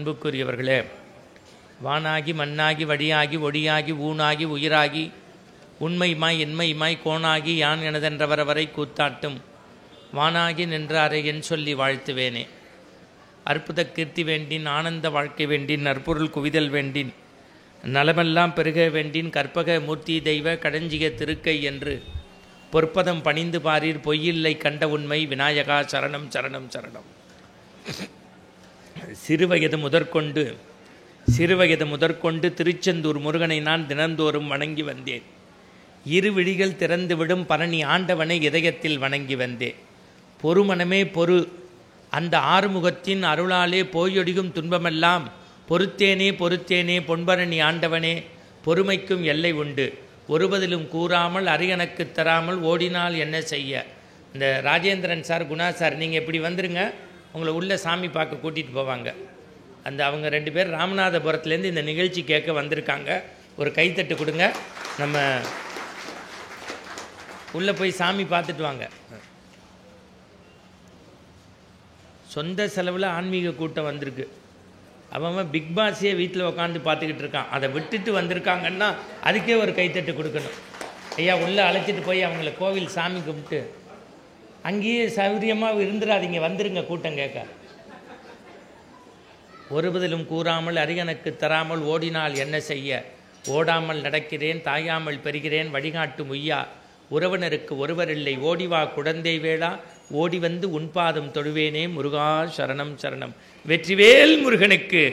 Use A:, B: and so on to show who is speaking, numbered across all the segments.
A: அன்புக்குரியவர்களே, வானாகி மண்ணாகி வடியாகி ஒடியாகி ஊனாகி உயிராகி உண்மையுமாய் என்மையுமாய் கோணாகி யான் எனதென்றவரவரை கூத்தாட்டும் வானாகி நின்றாரை என் சொல்லி வாழ்த்துவேனே. அற்புத கீர்த்தி வேண்டின், ஆனந்த வாழ்க்கை வேண்டின், நற்பொருள் குவிதல் வேண்டின், நலமெல்லாம் பெருக வேண்டின், கற்பக மூர்த்தி தெய்வ கடஞ்சிய திருக்கை என்று பொற்பதம் பணிந்து பாரீர் பொய்யில்லை கண்ட உண்மை விநாயகா சரணம் சரணம் சரணம். சிறுவயது முதற்கொண்டு திருச்செந்தூர் முருகனை நான் தினந்தோறும் வணங்கி வந்தேன். இரு விழிகள் திறந்து விடும் பரணி ஆண்டவனை இதயத்தில் வணங்கி வந்தேன். பொறுமனமே பொறு, அந்த ஆறுமுகத்தின் அருளாலே போயொடிகும் துன்பமெல்லாம் பொறுத்தேனே பொறுத்தேனே பொன்பரணி ஆண்டவனே, பொறுமைக்கும் எல்லை உண்டு, ஒருபதிலும் கூறாமல் அரியணக்கு தராமல் ஓடினால் என்ன செய்ய. இந்த ராஜேந்திரன் சார், குணா சார், நீங்கள் இப்படி வந்துருங்க, உங்களை உள்ள சாமி பார்க்க கூட்டிகிட்டு போவாங்க. அந்த அவங்க 2 பேர் ராமநாதபுரத்துலேருந்து இந்த நிகழ்ச்சி கேட்க வந்திருக்காங்க. ஒரு கைத்தட்டு கொடுங்க, நம்ம உள்ளே போய் சாமி பார்த்துட்டு வாங்க. சொந்த செலவில் ஆன்மீக கூட்டம் வந்திருக்கு. அவன் பிக் பாஸே வீட்டில் உட்காந்து பார்த்துக்கிட்டு இருக்கான். அதை விட்டுட்டு வந்திருக்காங்கன்னா அதுக்கே ஒரு கைத்தட்டு கொடுக்கணும். ஐயா உள்ளே அழைச்சிட்டு போய் அவங்கள கோவில் சாமி கும்பிட்டு அங்கேயே சௌரியமாக இருந்துடாதீங்க, வந்துருங்க கூட்டம் கேட்க. ஒருபதிலும் கூறாமல் அரியணக்கு தராமல் ஓடினால் என்ன செய்ய, ஓடாமல் நடக்கிறேன் தாயாமல் பெறுகிறேன் வழிகாட்டு முய்யா, உறவினருக்கு ஒருவரில்லை ஓடிவா குழந்தை வேளா, ஓடி வந்து உன்பாதம் தொழுவேனே முருகா சரணம் சரணம். வெற்றிவேல் முருகனுக்கு,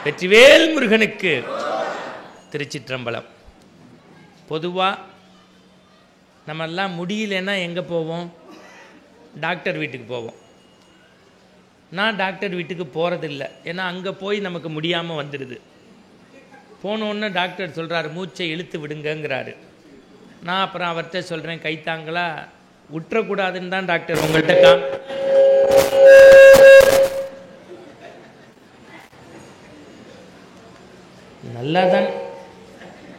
A: வெற்றிவேல் முருகனுக்கு. திருச்சிற்றம்பலம். பொதுவாக நம்மெல்லாம் முடியலன்னா எங்கே போவோம்? டாக்டர் வீட்டுக்கு போவோம். நான் டாக்டர் வீட்டுக்கு போகிறதில்ல, ஏன்னா அங்கே போய் நமக்கு முடியாமல் வந்துடுது. போனோன்னு டாக்டர் சொல்கிறாரு மூச்சை இழுத்து விடுங்கங்கிறாரு. நான் அப்புறம் அவர்கிட்ட சொல்கிறேன் கைத்தாங்களா விட்டுறக்கூடாதுன்னு தான் டாக்டர் உங்கள்கிட்ட நல்லா தான்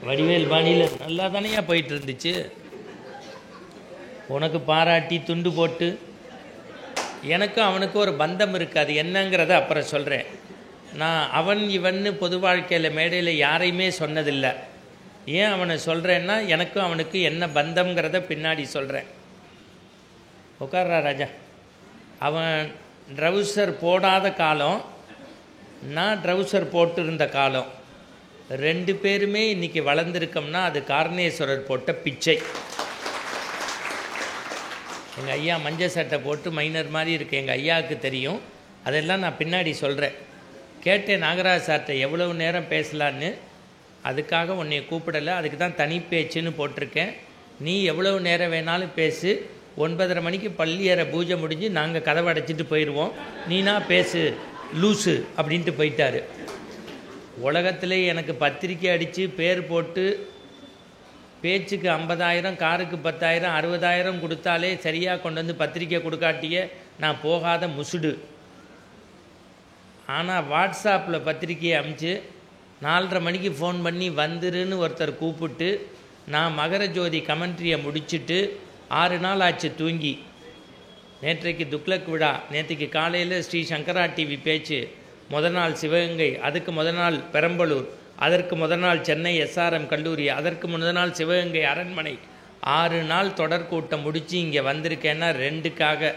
A: வடிவேல் பாணியில் நல்லா தானேயா போயிட்டு இருந்துச்சு. உனக்கு பாராட்டி துண்டு போட்டு எனக்கும் அவனுக்கும் ஒரு பந்தம் இருக்குது. அது என்னங்கிறத அப்புறம் சொல்கிறேன். நான் அவன் இவன்னு பொது வாழ்க்கையில் மேடையில் யாரையுமே சொன்னதில்லை. ஏன் அவனை சொல்கிறேன்னா எனக்கும் அவனுக்கு என்ன பந்தம்ங்கிறத பின்னாடி சொல்கிறேன். உட்கார்றா ராஜா. அவன் ட்ரவுசர் போடாத காலம், நான் ட்ரவுசர் போட்டு இருந்த காலம். 2 பேருமே இன்றைக்கி வளர்ந்துருக்கோம்னா அது காரணேஸ்வரர் போட்ட பிச்சை. எங்கள் ஐயா மஞ்சள் சட்டை போட்டு மைனர் மாதிரி இருக்குது, எங்கள் ஐயாவுக்கு தெரியும். அதெல்லாம் நான் பின்னாடி சொல்கிறேன். கேட்டேன் நாகராஜ் சார்கிட்ட எவ்வளவு நேரம் பேசலான்னு. அதுக்காக உன்னை கூப்பிடலை, அதுக்கு தான் தனி பேச்சுன்னு போட்டிருக்கேன். நீ எவ்வளவு நேரம் வேணாலும் பேசு, 9:30 மணிக்கு பள்ளியறை பூஜை முடிஞ்சு நாங்கள் கதவை அடைச்சிட்டு போயிடுவோம், நீனா பேசு லூஸு அப்படின்ட்டு போயிட்டார். உலகத்திலே எனக்கு பத்திரிக்கை அடித்து பேர் போட்டு பேச்சுக்கு 50,000 காருக்கு 10,000 60,000 கொடுத்தாலே சரியாக கொண்டு வந்து பத்திரிக்கை கொடுக்காட்டியே நான் போகாத முசுடு. ஆனால் வாட்ஸ்அப்பில் பத்திரிக்கையை அனுப்பிச்சு 4:30 மணிக்கு ஃபோன் பண்ணி வந்துருன்னு ஒருத்தர் கூப்பிட்டு நான் மகரஜோதி கமெண்ட்ரியை முடிச்சுட்டு 6 நாள் ஆச்சு தூங்கி. நேற்றைக்கு துக்ளக் விழா, நேற்றுக்கு காலையில் ஸ்ரீ சங்கரா டிவி பேச்சு, முதல் நாள் சிவகங்கை, அதுக்கு முதல் நாள் பெரம்பலூர், அதற்கு முதல் நாள் சென்னை SRM கல்லூரி, அதற்கு முதல் நாள் சிவகங்கை அரண்மனை. 6 நாள் தொடர் கூட்டம் முடித்து இங்கே வந்திருக்கேன்னா 2க்காக,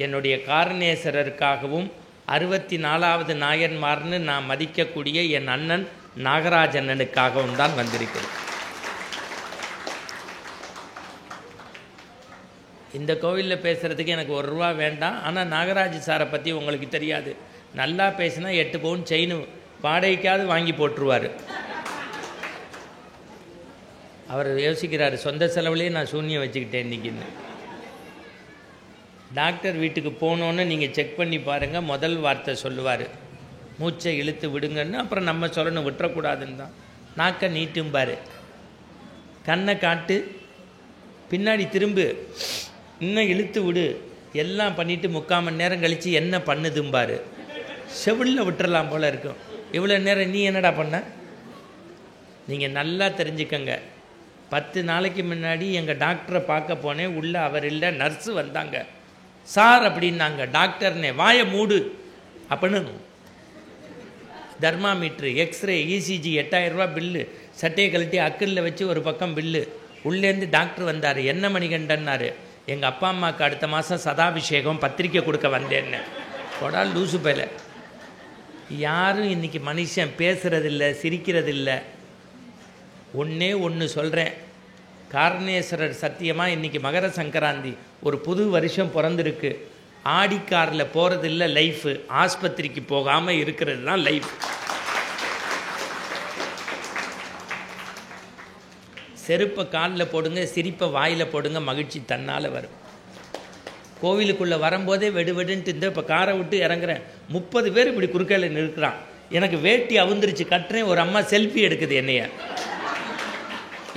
A: என்னுடைய காரணேஸ்வரருக்காகவும் 64வது நாயன்மார்னு நான் மதிக்கக்கூடிய என் அண்ணன் நாகராஜ் அண்ணனுக்காகவும் தான் வந்திருக்கிறேன். இந்த கோவிலில் பேசுகிறதுக்கு எனக்கு 1 ரூபா வேண்டாம். ஆனால் நாகராஜ் சாரை பற்றி உங்களுக்கு தெரியாது. நல்லா பேசினா 8 பவுன் செயின் வாடகைக்காவது வாங்கி போட்டுருவார். அவர் யோசிக்கிறார் சொந்த செலவுலேயே நான் சூன்யம் வச்சுக்கிட்டேன் இன்றைக்கின்னு. டாக்டர் வீட்டுக்கு போனோன்னு நீங்கள் செக் பண்ணி பாருங்கள், முதல் வார்த்தை சொல்லுவார் மூச்சை இழுத்து விடுங்கன்னு. அப்புறம் நம்ம சொல்லணும் விட்டுறக்கூடாதுன்னு தான். நாக்கை நீட்டும்பார், கண்ணை காட்டு, பின்னாடி திரும்பு, இன்னும் இழுத்து விடு, எல்லாம் பண்ணிவிட்டு 3/4 மணி நேரம் கழித்து என்ன பண்ணுதும்பார். செவிலில் விட்டுறலாம் போல் இருக்கும். இவ்வளோ நேரம் நீ என்னடா பண்ண? நீங்கள் நல்லா தெரிஞ்சுக்கங்க. 10 நாளைக்கு முன்னாடி எங்கள் டாக்டரை பார்க்க போனேன். உள்ளே அவர் இல்லை, நர்ஸு வந்தாங்க. சார் அப்படின்னாங்க. டாக்டர்னே வாயை மூடு அப்படின்னு தெர்மாமீட்ரு, எக்ஸ்ரே, இசிஜி 8000 ரூபா பில்லு. சட்டையை கழட்டி அக்கிளில் வச்சு ஒரு பக்கம் பில்லு. உள்ளேருந்து டாக்டர் வந்தார். என்ன மணிகண்டன்னாரு. எங்கள் அப்பா அம்மாவுக்கு அடுத்த மாதம் சதாபிஷேகம், பத்திரிக்கை கொடுக்க வந்தேன்னு. கொடா லூசு பேல. யாரும் இன்றைக்கி மனுஷன் பேசுகிறதில்ல, சிரிக்கிறதில்ல. ஒன்றே ஒன்று சொல்கிறேன், காரணேஸ்வரர் சத்தியமாக இன்றைக்கி மகர சங்கராந்தி, ஒரு புது வருஷம் பிறந்திருக்கு. ஆடிக்காரில் போகிறதில்ல லைஃபு, ஆஸ்பத்திரிக்கு போகாமல் இருக்கிறது தான் லைஃப். செருப்பை காலில் போடுங்க, சிரிப்பை வாயில் போடுங்க, மகிழ்ச்சி தன்னால் வரும். கோவிலுக்குள்ளே வரும்போதே வெடுவெடுன்ட்டு இந்த இப்போ காரை விட்டு இறங்குறேன், 30 பேர் இப்படி குறுக்கையில் நிற்கிறான். எனக்கு வேட்டி அவுந்துருச்சு, கட்டுறேன். ஒரு அம்மா செல்ஃபி எடுக்குது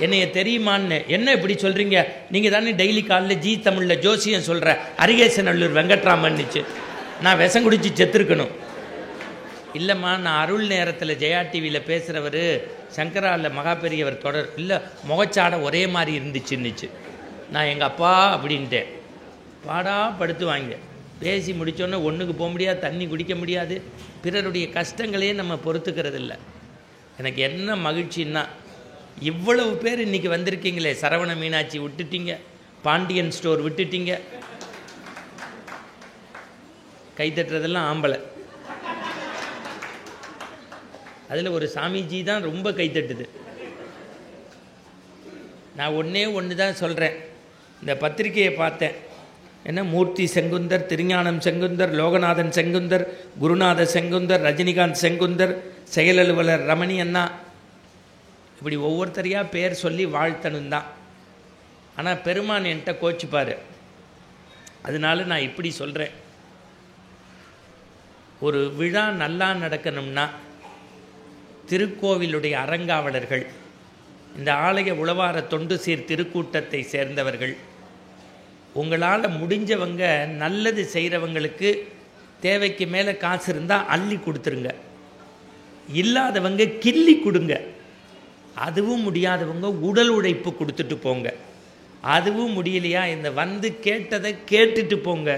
A: என்னைய தெரியுமான்னு. என்ன இப்படி சொல்கிறீங்க, நீங்கள் தானே டெய்லி காலில் ஜி தமிழில் ஜோசியம் சொல்கிற அரிகேசநல்லூர் வெங்கட்ராமன்னுச்சு. நான் விஷம் குடிச்சு செத்துருக்கணும். இல்லைம்மா, நான் அருள் நேரத்தில் ஜெயா டிவியில் பேசுகிறவர் சங்கராவில் மகா பெரியவர் தொடர் இல்லை, முகச்சாடை ஒரே மாதிரி இருந்துச்சுன்னுச்சு. நான் எங்கள் அப்பா அப்படின்ட்டேன். பாடா படுத்துவாங்க. பேசி முடித்தோன்னே ஒன்றுக்கு போக முடியாது, தண்ணி குடிக்க முடியாது. பிறருடைய கஷ்டங்களையே நம்ம பொறுத்துக்கிறது இல்லை. எனக்கு என்ன மகிழ்ச்சின்னா, இவ்வளவு பேர் இன்றைக்கி வந்திருக்கீங்களே. சரவண மீனாட்சி விட்டுட்டீங்க, பாண்டியன் ஸ்டோர் விட்டுட்டீங்க. கைத்தட்டுறதெல்லாம் ஆம்பளை. அதில் ஒரு சாமிஜி தான் ரொம்ப கைத்தட்டுது. நான் ஒன்று தான் சொல்கிறேன். இந்த பத்திரிகையை பார்த்தேன். என்ன மூர்த்தி செங்குந்தர், திருஞானம் செங்குந்தர், லோகநாதன் செங்குந்தர், குருநாத செங்குந்தர், ரஜினிகாந்த் செங்குந்தர், செயல் அலுவலர் ரமணி அண்ணா, இப்படி ஒவ்வொருத்தரையாக பேர் சொல்லி வாழ்த்தணும் தான். ஆனால் பெருமான் என்கிட்ட கோச்சிப்பார். அதனால நான் இப்படி சொல்கிறேன், ஒரு விழா நல்லா நடக்கணும்னா திருக்கோவிலுடைய அறங்காவலர்கள், இந்த ஆலய உளவார தொண்டு சீர் திருக்கூட்டத்தை சேர்ந்தவர்கள், உங்களால் முடிஞ்சவங்க நல்லது செய்கிறவங்களுக்கு தேவைக்கு மேலே காசு இருந்தால் அள்ளி கொடுத்துருங்க. இல்லாதவங்க கிள்ளி கொடுங்க. அதுவும் முடியாதவங்க உடல் உழைப்பு கொடுத்துட்டு போங்க. அதுவும் முடியலையா, இந்த வந்து கேட்டதை கேட்டுட்டு போங்க.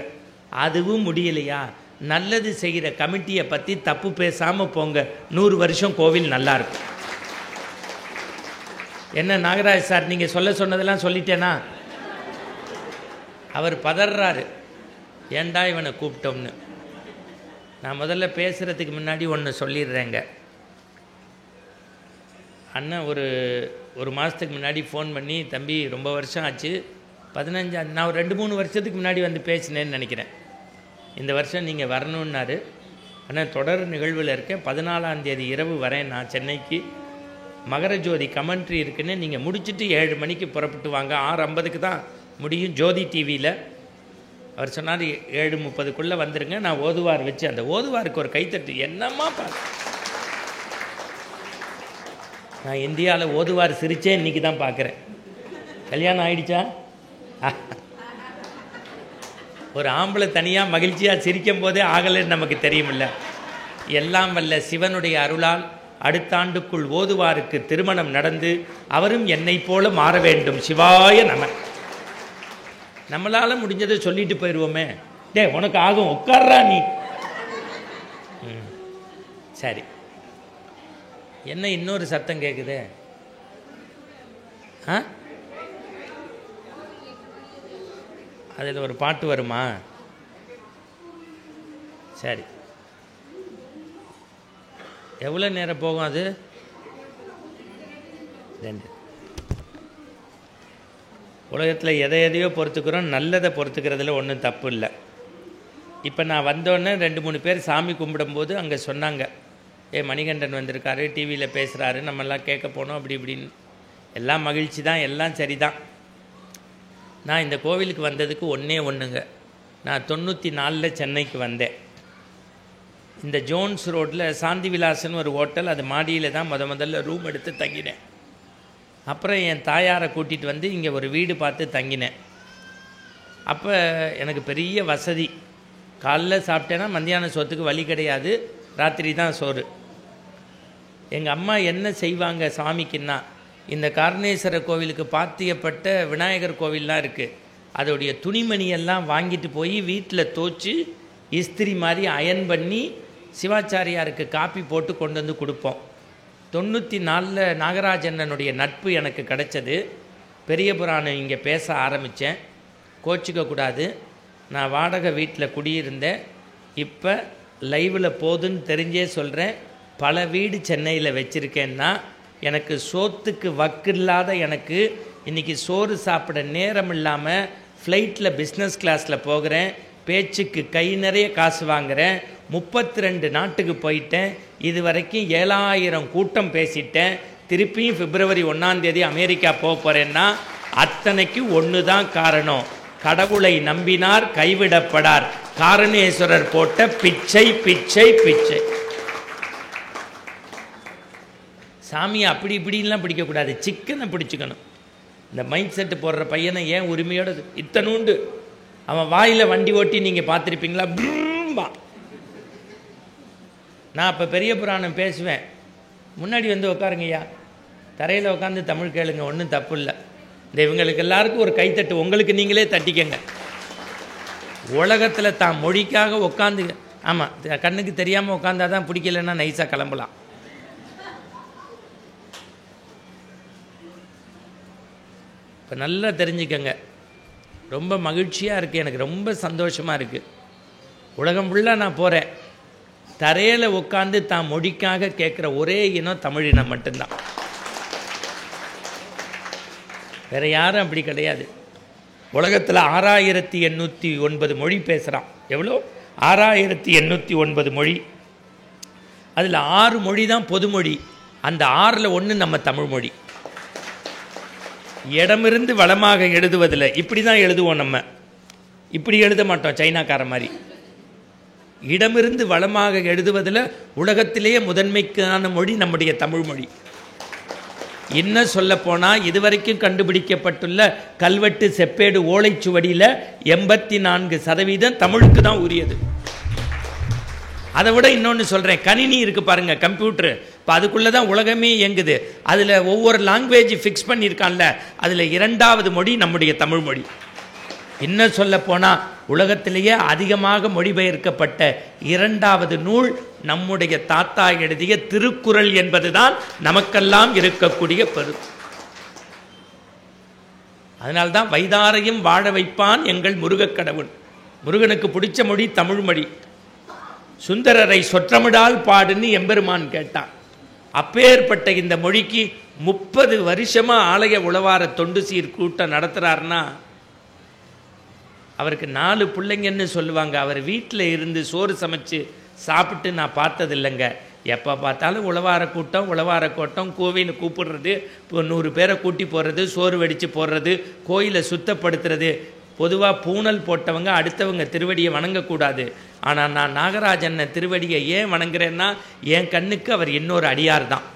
A: அதுவும் முடியலையா, நல்லது செய்கிற கமிட்டியை பற்றி தப்பு பேசாமல் போங்க. 100 வருஷம் கோவில் நல்லாயிருக்கும். என்ன நாகராஜ் சார், நீங்கள் சொன்னதெல்லாம் சொல்லிட்டேனா? அவர் பதறாரு, ஏண்டா இவனை கூப்பிட்டோம்னு. நான் முதல்ல பேசுகிறதுக்கு முன்னாடி ஒன்று சொல்லிடுறேங்க. அண்ணன் ஒரு மாதத்துக்கு முன்னாடி ஃபோன் பண்ணி, தம்பி ரொம்ப வருஷம் ஆச்சு, 15 நான் ஒரு 2-3 வருஷத்துக்கு முன்னாடி வந்து பேசினேன்னு நினைக்கிறேன். இந்த வருஷம் நீங்கள் வரணுன்னாரு. ஆனால் தொடர் நிகழ்வில் இருக்கேன். 14ஆம் தேதி இரவு வரேன் நான் சென்னைக்கு. மகரஜோதி கமெண்ட்ரி இருக்குன்னு, நீங்கள் முடிச்சுட்டு 7 மணிக்கு புறப்பட்டு வாங்க. 6:50க்கு தான் முடியும் ஜோதி டிவியில். அவர் சொன்னார் 7:30க்குள்ளே வந்துடுங்க. நான் ஓதுவார் வச்சு, அந்த ஓதுவாருக்கு ஒரு கைத்தட்டு. என்னம்மா நான் இந்தியாவில் ஓதுவார் சிரிச்சே இன்றைக்கி தான் பார்க்குறேன். கல்யாணம் ஆயிடுச்சா? ஒரு ஆம்பளை தனியாக மகிழ்ச்சியாக சிரிக்கும் போதே ஆகலைன்னு நமக்கு தெரியுமில்ல. எல்லாம் வல்ல சிவனுடைய அருளால் அடுத்த ஆண்டுக்குள் ஓதுவாருக்கு திருமணம் நடந்து அவரும் என்னை போல மாற வேண்டும். சிவாய நம. நம்மளால் முடிஞ்சதை சொல்லிட்டு போயிடுவோமே. டே உனக்கு ஆகும், உட்கார்றா நீ. சரி, என்ன இன்னொரு சத்தம் கேட்குது? அதில் ஒரு பாட்டு வருமா? சரி, எவ்வளோ நேரம் போகும் அது? 2. உலகத்தில் எதையோ பொறுத்துக்கிறோம், நல்லதை பொறுத்துக்கிறதுல ஒன்றும் தப்பு இல்லை. இப்போ நான் வந்தோடனே 2-3 பேர் சாமி கும்பிடும்போது அங்கே சொன்னாங்க, மணிகண்டன் வந்திருக்காரு, டிவியில் பேசுகிறாரு, நம்மெல்லாம் கேட்க போனோம் அப்படி இப்படின்னு. எல்லாம் மகிழ்ச்சி தான், எல்லாம் சரி தான். நான் இந்த கோவிலுக்கு வந்ததுக்கு ஒன்றுங்க. நான் 94 சென்னைக்கு வந்தேன். இந்த ஜோன்ஸ் ரோட்டில் சாந்தி விலாசன் ஒரு ஹோட்டல், அது மாடியில் தான் முதல்ல ரூம் எடுத்து தங்கினேன். அப்புறம் என் தாயாரை கூட்டிகிட்டு வந்து இங்கே ஒரு வீடு பார்த்து தங்கினேன். அப்போ எனக்கு பெரிய வசதி. காலைல சாப்பிட்டேன்னா மத்தியான சோத்துக்கு வழி கிடையாது, ராத்திரி தான் சோறு. எங்கள் அம்மா என்ன செய்வாங்க சாமிக்குன்னா, இந்த காரணேஸ்வரர் கோவிலுக்கு பாத்தியப்பட்ட விநாயகர் கோவில்லாம் இருக்குது, அதோடைய துணிமணியெல்லாம் வாங்கிட்டு போய் வீட்டில் தோச்சு இஸ்திரி மாதிரி அயன் பண்ணி சிவாச்சாரியாருக்கு காப்பி போட்டு கொண்டு வந்து கொடுப்போம். 94 நாகராஜண்ணனுடைய நட்பு எனக்கு கிடைச்சது. பெரிய புராணம் இங்கே பேச ஆரம்பித்தேன். கோச்சிக்கக்கூடாது, நான் வாடகை வீட்டில் குடியிருந்தேன். இப்போ லைவில் போதுன்னு தெரிஞ்சே சொல்கிறேன். பல வீடு சென்னையில் வச்சுருக்கேன்னா எனக்கு சோத்துக்கு வக்கு இல்லாத எனக்கு இன்றைக்கி சோறு சாப்பிட நேரம் இல்லாமல் ஃப்ளைட்டில் பிஸ்னஸ் கிளாஸில் போகிறேன். பேச்சுக்கு கை நிறைய காசு வாங்குகிறேன். 32 நாட்டுக்கு போயிட்டேன். இது வரைக்கும் 7000 கூட்டம் பேசிட்டேன். திருப்பியும் பிப்ரவரி 1ஆம் தேதி அமெரிக்கா போக போகிறேன்னா அத்தனைக்கு ஒன்று தான் காரணம். கடவுளை நம்பினார் கைவிடப்படார். காரணேஸ்வரர் போட்ட பிச்சை பிச்சை பிச்சை. சாமியை அப்படி இப்படின்லாம் பிடிக்கக்கூடாது, சிக்கனை பிடிச்சிக்கணும். இந்த மைண்ட் செட்டு போடுற பையனை ஏன் உரிமையோடு இத்தனூண்டு அவன் வாயில் வண்டி ஓட்டி நீங்கள் பார்த்துருப்பீங்களா? நான் இப்போ பெரிய புராணம் பேசுவேன். முன்னாடி வந்து உட்காருங்கய்யா, தரையில் உட்காந்து தமிழ் கேளுங்க, ஒன்றும் தப்பு இல்லை. இந்த இவங்களுக்கு எல்லாருக்கும் ஒரு கைத்தட்டு உங்களுக்கு நீங்களே தட்டிக்கங்க. உலகத்தில் தான் மொழிக்காக உட்காந்து, ஆமாம், கண்ணுக்கு தெரியாமல் உட்காந்தா தான் பிடிக்கலன்னா நைஸாக கிளம்பலாம். இப்போ நல்லா தெரிஞ்சுக்கங்க. ரொம்ப மகிழ்ச்சியாக இருக்குது, எனக்கு ரொம்ப சந்தோஷமாக இருக்குது. உலகம் ஃபுல்லாக நான் போகிறேன். தரையில் உட்காந்து தான் மொழிக்காக கேட்குற ஒரே இனம் தமிழ் இனம் மட்டும்தான். வேறு யாரும் அப்படி கிடையாது. உலகத்தில் 6809 மொழி பேசுகிறான். எவ்வளோ? 6809 மொழி. அதில் 6 மொழி தான் பொதுமொழி. அந்த 6ல் 1 நம்ம தமிழ் மொழி. இடமிருந்து வளமாக எழுதுவதில் இப்படி தான் எழுதுவோம். நம்ம இப்படி எழுத மாட்டோம் சைனாக்கார மாதிரி. இடமிருந்து வளமாக எழுதுவதில் உலகத்திலேயே முதன்மைக்கான மொழி நம்முடைய தமிழ் மொழி. இன்னும் சொல்லப்போனால் இதுவரைக்கும் கண்டுபிடிக்கப்பட்டுள்ள கல்வெட்டு செப்பேடு ஓலைச்சுவடியில் 84% தமிழுக்கு தான் உரியது. அதை விட இன்னொன்று சொல்கிறேன், கணினி இருக்குது பாருங்கள், கம்ப்யூட்டரு. இப்போ அதுக்குள்ளே தான் உலகமே இயங்குது. அதில் ஒவ்வொரு லாங்குவேஜ் ஃபிக்ஸ் பண்ணியிருக்கான்ல, அதில் 2வது மொழி நம்முடைய தமிழ் மொழி. இன்னும் சொல்லப்போனால் உலகத்திலேயே அதிகமாக மொழிபெயர்க்கப்பட்ட 2வது நூல் நம்முடைய தாத்தா எழுதிய திருக்குறள் என்பது தான் நமக்கெல்லாம் இருக்கக்கூடிய பெரு. அதனால்தான் வைதாரையும் வாழ வைப்பான் எங்கள் முருகக் கடவுள். முருகனுக்கு பிடிச்ச மொழி தமிழ் மொழி. சுந்தரரை சொற்றமிடால் பாடுன்னு எம்பெருமான் கேட்டான். அப்பேற்பட்ட இந்த மொழிக்கு 30 வருஷமாக ஆலய உழவார தொண்டு சீர் கூட்டம் நடத்துகிறாருன்னா அவருக்கு 4 பிள்ளைங்கன்னு சொல்லுவாங்க. அவர் வீட்டில் இருந்து சோறு சமைச்சு சாப்பிட்டு நான் பார்த்ததில்லைங்க. எப்போ பார்த்தாலும் உழவார கூட்டம், கோவிலை கூப்பிடுறது, இப்போ 100 பேரை கூட்டி போடுறது, சோறு வடித்து போடுறது, கோயிலை சுத்தப்படுத்துறது. பொதுவாக பூணல் போட்டவங்க அடுத்தவங்க திருவடியை வணங்கக்கூடாது. ஆனால் நான் நாகராஜன் திருவடியை ஏன் வணங்குறேன்னா என் கண்ணுக்கு அவர் இன்னொரு அடியார் தான்.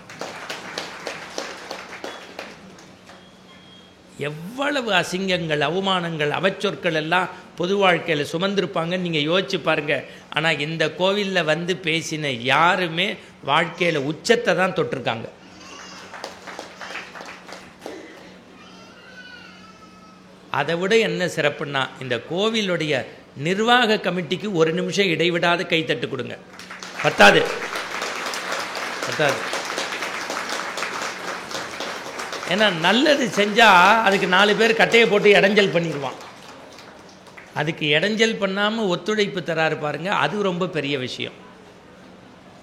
A: எவ்வளவு அசிங்கங்கள், அவமானங்கள், அவச்சொற்கள் எல்லாம் பொது வாழ்க்கையில் சுமந்திருப்பாங்கன்னு நீங்கள் யோசிச்சு பாருங்கள். ஆனால் இந்த கோவிலில் வந்து பேசின யாருமே வாழ்க்கையில் உச்சத்தை தான் தொட்டிருக்காங்க. அதை விட என்ன சிறப்புன்னா இந்த கோவிலுடைய நிர்வாக கமிட்டிக்கு 1 நிமிஷம் இடைவிடாத கைத்தட்டு கொடுங்க. பத்தாது. ஏன்னா நல்லது செஞ்சால் அதுக்கு 4 பேர் கட்டையை போட்டு இடைஞ்சல் பண்ணிடுவான். அதுக்கு இடைஞ்சல் பண்ணாமல் ஒத்துழைப்பு தராரு பாருங்க, அது ரொம்ப பெரிய விஷயம்.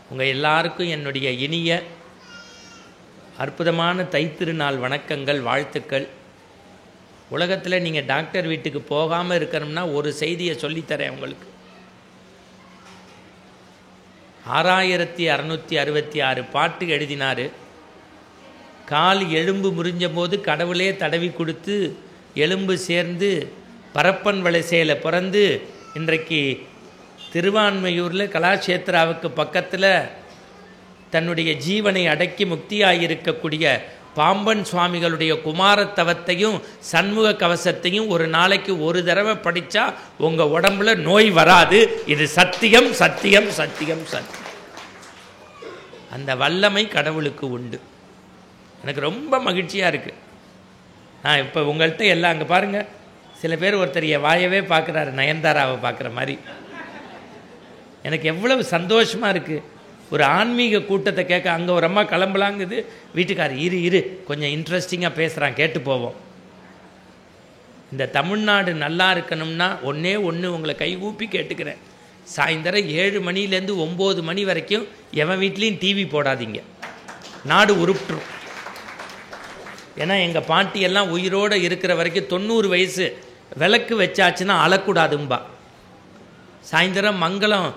A: உங்கள் எல்லாருக்கும் என்னுடைய இனிய அற்புதமான தைத்திருநாள் வணக்கங்கள், வாழ்த்துக்கள். உலகத்தில் நீங்கள் டாக்டர் வீட்டுக்கு போகாமல் இருக்கணும்னா ஒரு செய்தியை சொல்லித்தரேன் உங்களுக்கு. 6666 பாட்டு எழுதினார். கால் எலும்பு முறிஞ்ச போது கடவுளே தடவி கொடுத்து எலும்பு சேர்ந்து பரப்பன் வலசையில் பிறந்து இன்றைக்கு திருவான்மையூரில் கலாட்சேத்திராவுக்கு பக்கத்தில் தன்னுடைய ஜீவனை அடக்கி முக்தியாயிருக்கக்கூடிய பாம்பன் சுவாமிகளுடைய குமாரத்தவத்தையும் சண்முக கவசத்தையும் ஒரு நாளைக்கு 1 தடவை படித்தா உங்கள் உடம்புல நோய் வராது. இது சத்தியம் சத்தியம் சத்தியம் சத்தியம். அந்த வல்லமை கடவுளுக்கு உண்டு. எனக்கு ரொம்ப மகிழ்ச்சியாக இருக்குது. நான் இப்போ உங்கள்கிட்ட எல்லாம் அங்கே பாருங்கள், சில பேர் ஒருத்தர் வாயவே பார்க்குறாரு, நயன்தாராவை பார்க்குற மாதிரி. எனக்கு எவ்வளவு சந்தோஷமாக இருக்குது. ஒரு ஆன்மீக கூட்டத்தை கேட்க அங்கே ஒரு அம்மா கிளம்பலாங்குது, வீட்டுக்காரர் இரு கொஞ்சம் இன்ட்ரெஸ்டிங்காக பேசுகிறான் கேட்டு போவோம். இந்த தமிழ்நாடு நல்லா இருக்கணும்னா ஒன்றே ஒன்று உங்களை கைகூப்பி கேட்டுக்கிறேன், சாயந்தரம் 7 மணிலேருந்து 9 மணி வரைக்கும் எவன் வீட்லேயும் டிவி போடாதீங்க, நாடு உருப்பிட்டுரும். ஏன்னா எங்கள் பாட்டியெல்லாம் உயிரோடு இருக்கிற வரைக்கும் 90 வயசு விளக்கு வச்சாச்சுன்னா அழக்கூடாதும்பா. சாயந்தரம் மங்களம்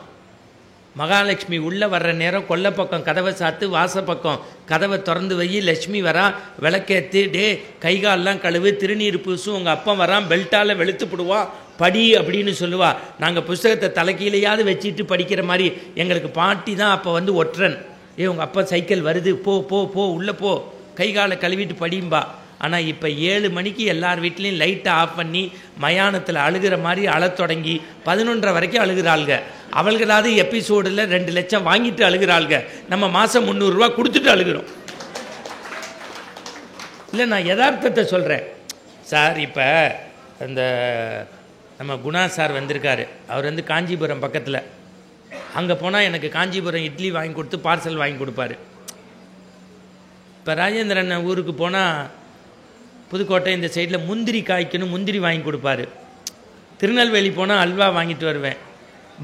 A: மகாலட்சுமி உள்ளே வர்ற நேரம் கொல்லை பக்கம் கதவை சாத்து, வாசப்பக்கம் கதவை திறந்து வை, லட்சுமி வரா, விளக்கேற்று, டே கைகாலெலாம் கழுவு, திருநீர் பூசும், உங்கள் அப்பா வரான், பெல்ட்டால் வெளுத்து போடுவா, படி அப்படின்னு சொல்லுவா. நாங்கள் புஸ்தகத்தை தலைக்கீழையாவது வச்சுட்டு படிக்கிற மாதிரி எங்களுக்கு பாட்டி தான் அப்போ வந்து ஒற்றன். உங்கள் அப்பா சைக்கிள் வருது, போ போ போ உள்ளே போ, கைகாலை கழுவிட்டு படியும்பா. ஆனால் இப்போ 7 மணிக்கு எல்லார் வீட்லேயும் லைட்டை ஆஃப் பண்ணி மயானத்தில் அழுகிற மாதிரி அழத் தொடங்கி 11:30 வரைக்கும் அழுகிறாள்க. அவள்களாவது எபிசோடில் 2 லட்சம் வாங்கிட்டு அழுகிறாள்க, நம்ம மாதம் 300 ரூபா கொடுத்துட்டு அழுகிறோம். இல்லை, நான் யதார்த்தத்தை சொல்கிறேன் சார். இப்போ இந்த நம்ம குணா சார் வந்திருக்காரு, அவர் வந்து காஞ்சிபுரம் பக்கத்தில். அங்கே போனால் எனக்கு காஞ்சிபுரம் இட்லி வாங்கி கொடுத்து பார்சல் வாங்கி கொடுப்பாரு. இப்போ ராஜேந்திரன் ஊருக்கு போனால் புதுக்கோட்டை இந்த சைடில் முந்திரி காய்க்கணும், முந்திரி வாங்கி கொடுப்பாரு. திருநெல்வேலி போனால் அல்வா வாங்கிட்டு வருவேன்,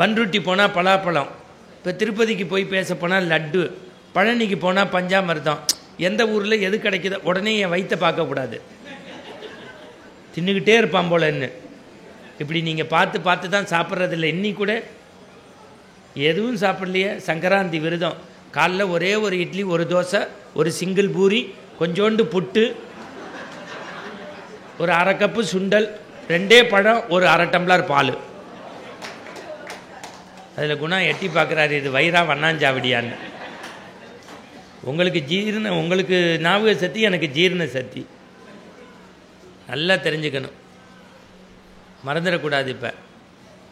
A: பன்ருட்டி போனால் பலாப்பழம், இப்போ திருப்பதிக்கு போய் பேச போனால் லட்டு, பழனிக்கு போனால் பஞ்சாமிர்தம். எந்த ஊரில் எது கிடைக்குதோ உடனே என் வயிற்றை பார்க்கக்கூடாது, தின்னுக்கிட்டே இருப்பான் போலன்னு. இப்படி நீங்கள் பார்த்து பார்த்து தான் சாப்பிட்றதில்ல. இன்னி கூட எதுவும் சாப்பிட்லையே, சங்கராந்தி விரதம். காலைல ஒரே ஒரு இட்லி, ஒரு தோசை, ஒரு சிங்கிள் பூரி, கொஞ்சோண்டு புட்டு, ஒரு 1/2 கப்பு சுண்டல், 2 பழம், ஒரு 1/2 டம்ளர் பால். அதில் குணா எட்டி பார்க்குறாரு, இது வயிறா வண்ணாஞ்சாவடியான்னு. உங்களுக்கு ஞாபக சக்தி, எனக்கு ஜீரண சக்தி நல்லா தெரிஞ்சுக்கணும், மறந்துடக்கூடாது. இப்போ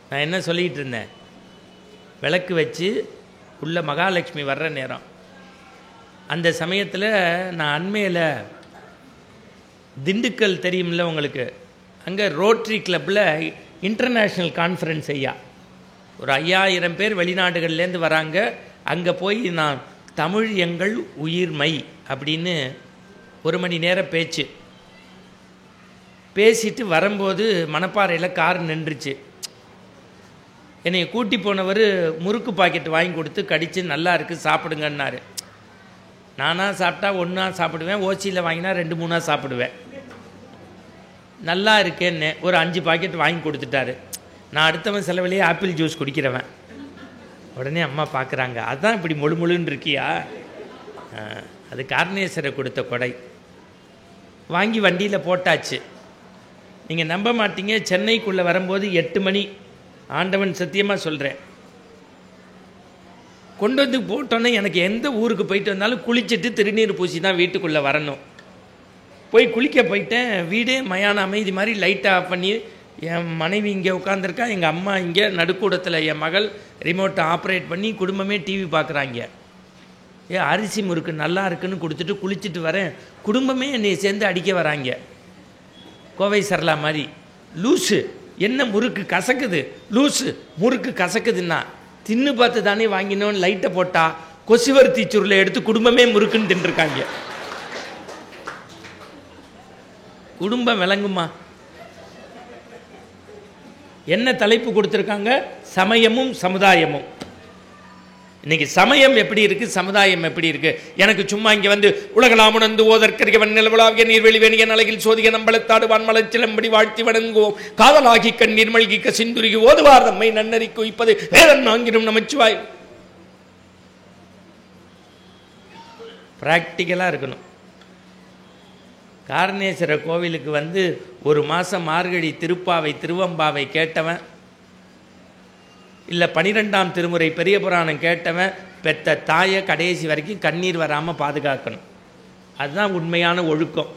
A: நான் என்ன சொல்லிக்கிட்டு இருந்தேன், விளக்கு வச்சு உள்ள மகாலட்சுமி வர்ற நேரம். அந்த சமயத்தில் நான் அண்மையில் திண்டுக்கல் தெரியுமில்ல உங்களுக்கு, அங்கே ரோட்ரி கிளப்பில் இன்டர்நேஷ்னல் கான்ஃபரன்ஸ் ஐயா, ஒரு 5000 பேர் வெளிநாடுகள்லேருந்து வராங்க. அங்கே போய் நான் தமிழ் எங்கள் உயிர்மை அப்படின்னு 1 மணி நேரம் பேசிட்டு வரும்போது மணப்பாறையில் கார் நின்றுச்சு. என்னை கூட்டி போனவர் முறுக்கு பாக்கெட் வாங்கி கொடுத்து கடித்து நல்லா இருக்குது சாப்பிடுங்கன்னாரு. நானாக சாப்பிட்டா 1 சாப்பிடுவேன், ஓசியில் வாங்கினா 2-3 சாப்பிடுவேன். நல்லா இருக்கேன்னு ஒரு 5 பாக்கெட் வாங்கி கொடுத்துட்டாரு. நான் அடுத்தவன் செலவிலேயே ஆப்பிள் ஜூஸ் குடிக்கிறவன். உடனே அம்மா பார்க்குறாங்க, அதுதான் இப்படி முழுன்னு இருக்கியா? அது கார்னேசரை கொடுத்த கொடை. வாங்கி வண்டியில் போட்டாச்சு. நீங்கள் நம்ப மாட்டீங்க, சென்னைக்குள்ளே வரும்போது 8 மணி, ஆண்டவன் சத்தியமாக சொல்கிறேன். கொண்டு வந்து போட்டோன்னே எனக்கு எந்த ஊருக்கு போயிட்டு வந்தாலும் குளிச்சுட்டு திருநீர் பூசி தான் வீட்டுக்குள்ளே வரணும். போய் குளிக்க போயிட்டேன். வீடே மயான அமைதி மாதிரி லைட்டை ஆஃப் பண்ணி, என் மனைவி இங்கே உட்காந்துருக்கா, எங்கள் அம்மா இங்கே நடுக்கூடத்தில், என் மகள் ரிமோட்டை ஆப்ரேட் பண்ணி குடும்பமே டிவி பார்க்குறாங்க. அரிசி முறுக்கு நல்லா இருக்குன்னு கொடுத்துட்டு குளிச்சுட்டு வரேன், குடும்பமே என்னை சேர்ந்து அடிக்க வராங்க. கோவை சரலா மாதிரி, லூஸு என்ன முறுக்கு கசக்குது, லூஸு முறுக்கு கசக்குதுன்னா தின்னு பார்த்து தானே வாங்கினோன்னு லைட்டை போட்டா கொசுவர்த்தி சுருளை எடுத்து குடும்பமே முறுக்குன்னு தின்றுருக்காங்க. குடும்பம் விளங்குமா? என்ன தலைப்பு கொடுத்துருக்காங்க? சமயமும் சமுதாயமும். இன்னைக்கு சமயம் எப்படி இருக்கு, சமுதாயம் எப்படி இருக்கு? எனக்கு சும்மா இங்கே வந்து உலகளாமுணந்து ஓதற்கரியவன் நிலவலாகிய நீர்வெளி வேணிய நலகில் சோதிக நம்பளத்தாடுவான் மலச்சிலம்படி வாழ்த்தி வணங்குவோம் காதலாகி கண்ணீர் மல்கிக்க சிந்துருகி ஓதுவார் தம்மை நன்னறி குவிப்பது வேதன் வாங்கிடும் நமச்சிவாய். பிராக்டிக்கலாக இருக்கணும். கார்னேஸ்வரர் கோவிலுக்கு வந்து 1 மாதம் மார்கழி திருப்பாவை திருவம்பாவை கேட்டவன், இல்லை 12ஆம் திருமுறை பெரிய புராணம் கேட்டவன் பெத்த தாயை கடைசி வரைக்கும் கண்ணீர் வராமல் பாதுகாக்கணும். அதுதான் உண்மையான ஒழுக்கம்.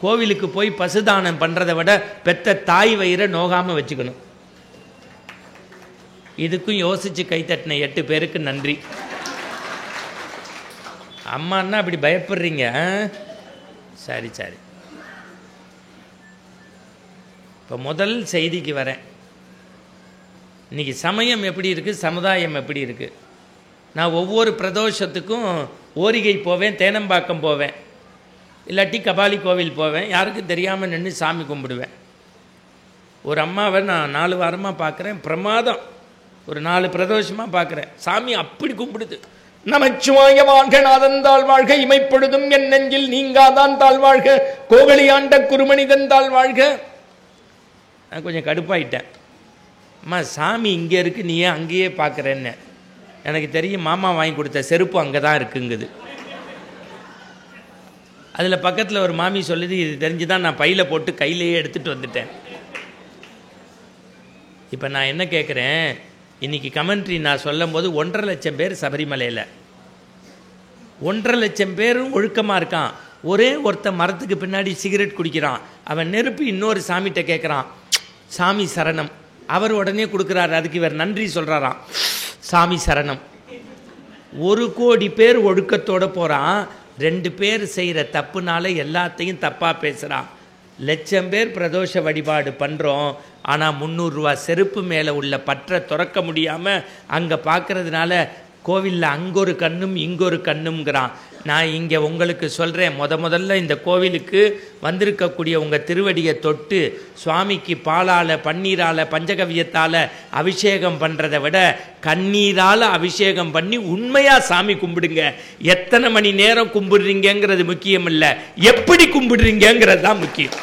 A: கோவிலுக்கு போய் பசுதானம் பண்ணுறதை விட பெத்த தாய் வயிறை நோகாமல் வச்சுக்கணும். இதுக்கும் யோசித்து கைத்தட்டின 8 பேருக்கு நன்றி. அம்மான்னா அப்படி பயப்படுறீங்க? சரி சரி. இப்போ முதல் செய்திக்கு வரேன். இன்றைக்கி சமயம் எப்படி இருக்குது, சமுதாயம் எப்படி இருக்குது. நான் ஒவ்வொரு பிரதோஷத்துக்கும் ஓரிகை போவேன், தேனம்பாக்கம் போவேன், இல்லாட்டி கபாலி கோவில் போவேன். யாருக்கும் தெரியாமல் நின்று சாமி கும்பிடுவேன். ஒரு அம்மாவை நான் 4 வாரமாக பார்க்குறேன், பிரமாதம். ஒரு 4 பிரதோஷமாக பார்க்குறேன். சாமி அப்படி கும்பிடுது. நமச்சிவாய வாழ்க, நாதந்தாள் வாழ்க, இமைப்பொழுதும் என் நெஞ்சில் நீங்காதான் தாழ் வாழ்க, கோகலியாண்ட குருமனிதன் தாழ் வாழ்க. நான் கொஞ்சம் கடுப்பாயிட்டேன். அம்மா சாமி இங்கே இருக்குது, நீ ஏன் அங்கேயே பார்க்குறேன்னு. எனக்கு தெரியும், மாமா வாங்கி கொடுத்த செருப்பு அங்கே தான் இருக்குங்குது. அதில் பக்கத்தில் ஒரு மாமி சொல்லுது, இது தெரிஞ்சு தான் நான் பையில் போட்டு கையிலேயே எடுத்துகிட்டு வந்துட்டேன். இப்போ நான் என்ன கேட்குறேன், இன்றைக்கி கமெண்ட்ரி நான் சொல்லும் போது 1.5 லட்சம் பேர் சபரிமலையில், 1.5 லட்சம் பேரும் ஒழுக்கமாக இருக்கான். ஒரே ஒருத்தன் மரத்துக்கு பின்னாடி சிகரெட் குடிக்கிறான். அவன் நெருப்பு இன்னொரு சாமிகிட்ட கேட்குறான், சாமி சரணம். அவர் உடனே கொடுக்குறாரு. அதுக்கு இவர் நன்றி சொல்கிறாராம், சாமி சரணம். 1 கோடி பேர் ஒழுக்கத்தோடு போகிறான். 2 பேர் செய்கிற தப்புனால எல்லாத்தையும் தப்பாக பேசுகிறான். 1 லட்சம் பேர் பிரதோஷ வழிபாடு பண்ணுறோம். ஆனால் 300 ரூபா செருப்பு மேலே உள்ள பற்றை துறக்க முடியாமல் அங்கே பார்க்கறதுனால கோவிலில் அங்கொரு கண்ணும் இங்கொரு கண்ணுங்கிறான். நான் இங்கே உங்களுக்கு சொல்கிறேன், முதல்ல இந்த கோவிலுக்கு வந்திருக்கக்கூடிய உங்கள் திருவடியை தொட்டு சுவாமிக்கு பாலால், பன்னீரால், பஞ்சகவியத்தால் அபிஷேகம் பண்ணுறதை விட கண்ணீரால் அபிஷேகம் பண்ணி உண்மையாக சாமி கும்பிடுங்க. எத்தனை மணி நேரம் கும்பிடுறீங்கிறது முக்கியம் இல்லை, எப்படி கும்பிடுறீங்கிறது தான் முக்கியம்.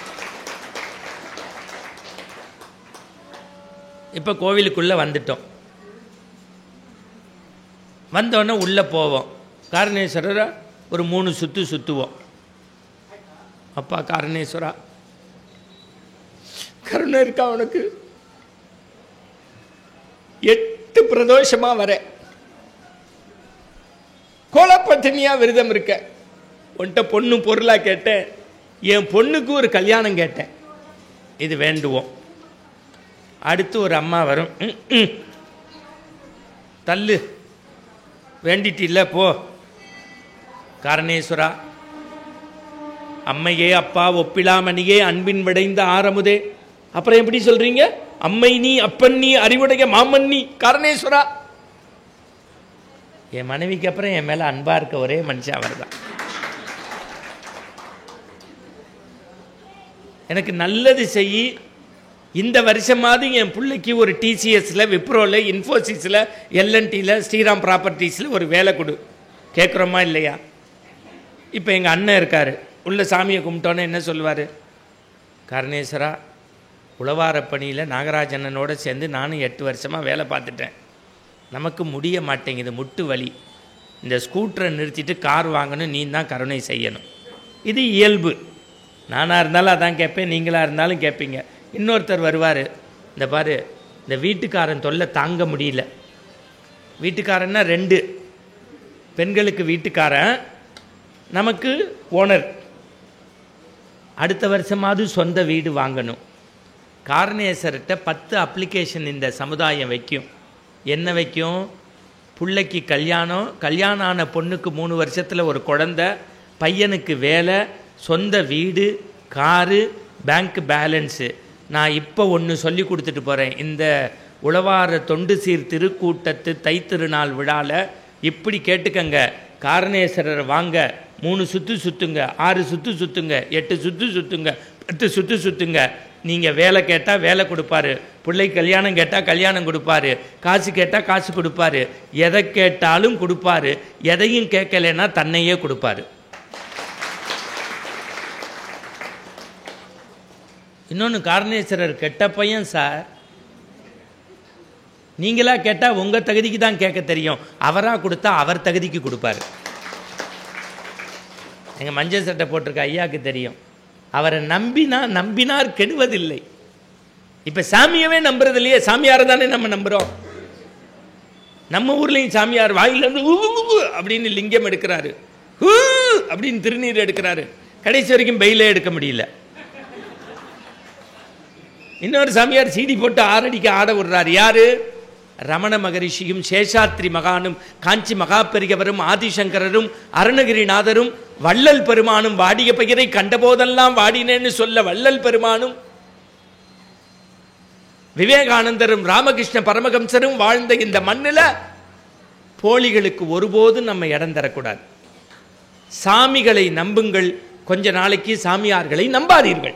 A: இப்போ கோவிலுக்குள்ளே வந்துட்டோம். வந்தோடனே உள்ளே போவோம். காரணேஸ்வரரை ஒரு 3 சுற்று சுற்றுவோம். அப்பா காரணேஸ்வரா, கருணை இருக்கா உனக்கு? 8 பிரதோஷமாக வர கோலப்பட்டினியாக விரதம் இருக்க. உன்கிட்ட பொண்ணு பொருளாக கேட்டேன், என் பொண்ணுக்கு ஒரு கல்யாணம் கேட்டேன், இது வேண்டுவோம். அடுத்து ஒரு அம்மா வரும், தள்ளு வேண்டிட்டு இல்லை போ. காரணேஸ்வரா, அம்மையே அப்பா ஒப்பிலாமணியே அன்பின் விடைந்த ஆரமுதே. அப்புறம் எப்படி சொல்றீங்க? அம்மை நீ, அப்பன் நீ, அறிவுடைய மாமன் நீ. காரணேஸ்வரா, என் மனைவிக்கு அப்புறம் என் மேல அன்பா இருக்க ஒரே மனுஷன் அவர் தான். எனக்கு நல்லது செய், இந்த வருஷமாவது என் பிள்ளைக்கு ஒரு டிசிஎஸ்ல, விப்ரோல, இன்ஃபோசிஸில், எல்என்டியில், ஸ்ரீராம் ப்ராப்பர்ட்டிஸில் ஒரு வேலை கொடு. கேட்குறோமா இல்லையா? இப்போ எங்கள் அண்ணன் இருக்கார், உள்ள சாமியை கும்பிட்டோன்னே என்ன சொல்லுவார்? கருணேஸ்வரா, உழவார பணியில் நாகராஜனோடு சேர்ந்து நானும் 8 வருஷமாக வேலை பார்த்துட்டேன். நமக்கு முடிய மாட்டேங்குது, முட்டு வலி. இந்த ஸ்கூட்டரை நிறுத்திட்டு கார் வாங்கணும், நீ தான் கருணை செய்யணும். இது இயல்பு. நானாக இருந்தாலும் அதான் கேட்பேன், நீங்களாக இருந்தாலும் கேட்பீங்க. இன்னொருத்தர் வருவார், இந்த பாரு, இந்த வீட்டுக்காரன் தொல்லை தாங்க முடியல. வீட்டுக்காரன்னா 2 பெண்களுக்கு வீட்டுக்காரன், நமக்கு ஓனர். அடுத்த வருஷமாவது சொந்த வீடு வாங்கணும். காரணேஸ்வர்கிட்ட 10 அப்ளிகேஷன் இந்த சமுதாயம் வைக்கும். என்ன வைக்கும்? பிள்ளைக்கு கல்யாணம், கல்யாணம் ஆன பொண்ணுக்கு 3 வருஷத்தில் ஒரு குழந்தை, பையனுக்கு வேலை, சொந்த வீடு, காரு, பேங்க் பேலன்ஸு. நான் இப்போ ஒன்று சொல்லி கொடுத்துட்டு போகிறேன். இந்த உழவார தொண்டு சீர் திருக்கூட்டத்து தைத்திருநாள் விழாவில் இப்படி கேட்டுக்கங்க. காரணேஸ்வரர் வாங்க, 3 சுற்று சுற்றுங்க, 6 சுற்று சுற்றுங்க, 8 சுற்று சுற்றுங்க, 10 சுற்று சுற்றுங்க. நீங்கள் வேலை கேட்டால் வேலை கொடுப்பாரு, பிள்ளை கல்யாணம் கேட்டால் கல்யாணம் கொடுப்பாரு, காசு கேட்டால் காசு கொடுப்பாரு, எதை கேட்டாலும் கொடுப்பாரு. எதையும் கேட்கலைன்னா தன்னையே கொடுப்பாரு. இன்னொன்று, காரணேஸ்வரர் கெட்ட பையன் சார். நீங்களா கேட்டால் உங்கள் தகுதிக்கு தான் கேட்க தெரியும், அவராக கொடுத்தா அவர் தகுதிக்கு கொடுப்பாரு. எங்கள் மஞ்சள் சட்டை போட்டிருக்க ஐயாவுக்கு தெரியும், அவரை நம்பினார் கெடுவதில்லை. இப்போ சாமியவே நம்புறது இல்லையே, சாமியாரை தானே நம்ம நம்புகிறோம். நம்ம ஊர்லேயும் சாமியார் வாயிலிருந்து அப்படின்னு லிங்கம் எடுக்கிறாரு, அப்படின்னு திருநீர் எடுக்கிறாரு, கடைசி வரைக்கும் பெயிலே எடுக்க முடியல. இன்னொரு சாமியார் சீடி போட்டு 6 அடிக்கு ஆட விடுறாரு. யாரு? ரமண மகரிஷியும் சேஷாத்ரி மகானும் காஞ்சி மகாபெரியவரும் ஆதிசங்கரரும் அருணகிரிநாதரும் வள்ளல் பெருமானும் வாடிய பெயரை கண்டபோதெல்லாம் வாடினேன்னு சொல்ல வள்ளல் பெருமானும் விவேகானந்தரும் ராமகிருஷ்ண பரமஹம்சரும் வாழ்ந்த இந்த மண்ணில் போலிகளுக்கு ஒருபோதும் நம்ம இடம் தரக்கூடாது. சாமிகளை நம்புங்கள், கொஞ்ச நாளைக்கு சாமியார்களை நம்பாதீர்கள்.